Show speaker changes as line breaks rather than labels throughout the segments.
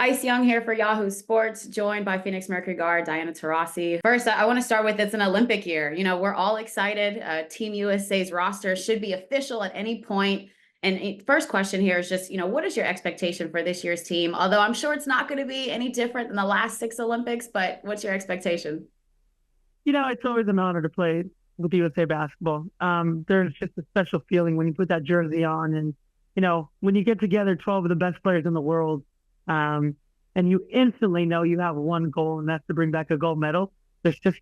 Ice Young here for Yahoo Sports, joined by Phoenix Mercury guard Diana Taurasi. First, I want to start with it's an Olympic year. We're all excited. Team USA's roster should be official at any point. And first question here is just, what is your expectation for this year's team? Although I'm sure it's not going to be any different than the last 6 Olympics, but what's your expectation?
It's always an honor to play with USA basketball. There's just a special feeling when you put that jersey on and, when you get together 12 of the best players in the world, and you instantly know you have one goal, and that's to bring back a gold medal. There's just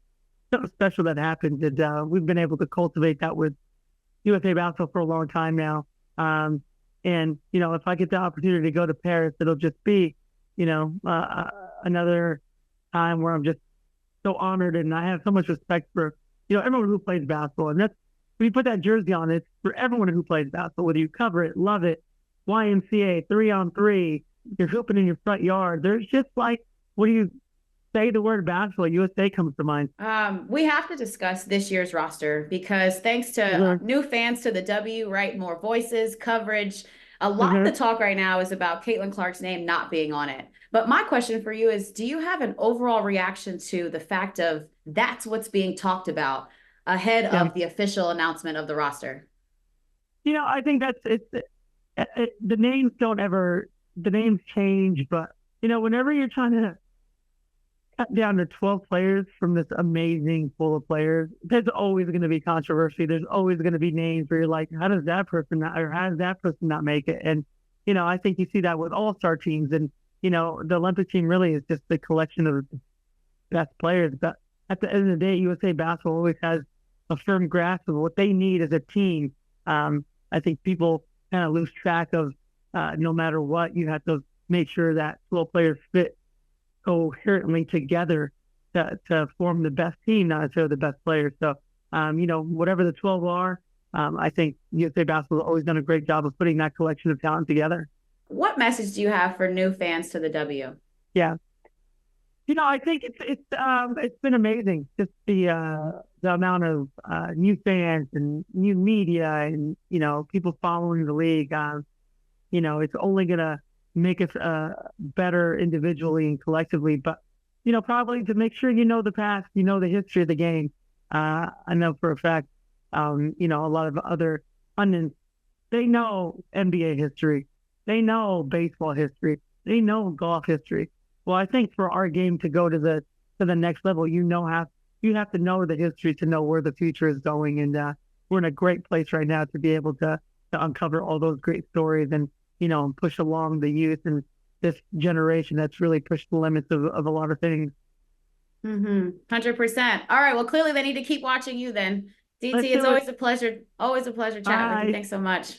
something special that happens, and we've been able to cultivate that with USA basketball for a long time now. If I get the opportunity to go to Paris, it'll just be, another time where I'm just so honored, and I have so much respect for, everyone who plays basketball. And that's, when you put that jersey on, it's for everyone who plays basketball, whether you cover it, love it, YMCA, 3-on-3, you're hooping in your front yard. There's just like, what do you say the word basketball? USA comes to mind.
We have to discuss this year's roster because thanks to new fans to the W, right? More voices, coverage. A lot of the talk right now is about Caitlin Clark's name not being on it. But my question for you is, do you have an overall reaction to the fact of that's what's being talked about ahead of the official announcement of the roster?
I think the names the names change, but, whenever you're trying to cut down to 12 players from this amazing pool of players, there's always going to be controversy. There's always going to be names where you're like, how does that person not make it? And, I think you see that with all-star teams. And, the Olympic team really is just the collection of best players. But at the end of the day, USA basketball always has a firm grasp of what they need as a team. I think people kind of lose track of no matter what, you have to make sure that 12 players fit coherently together to form the best team, not necessarily the best players. So, whatever the 12 are, I think USA basketball has always done a great job of putting that collection of talent together.
What message do you have for new fans to the W?
Yeah. I think it's been amazing, just the amount of new fans and new media and, people following the league. It's only going to make us better individually and collectively, but, probably to make sure the past, the history of the game. I know for a fact, a lot of other pundits, they know NBA history. They know baseball history. They know golf history. Well, I think for our game to go to the next level, you have to know the history to know where the future is going. And we're in a great place right now to be able to uncover all those great stories and, push along the youth and this generation that's really pushed the limits of a lot of things.
100%. All right. Well, clearly they need to keep watching you then. DT, it's always a pleasure chatting with you. Thanks so much.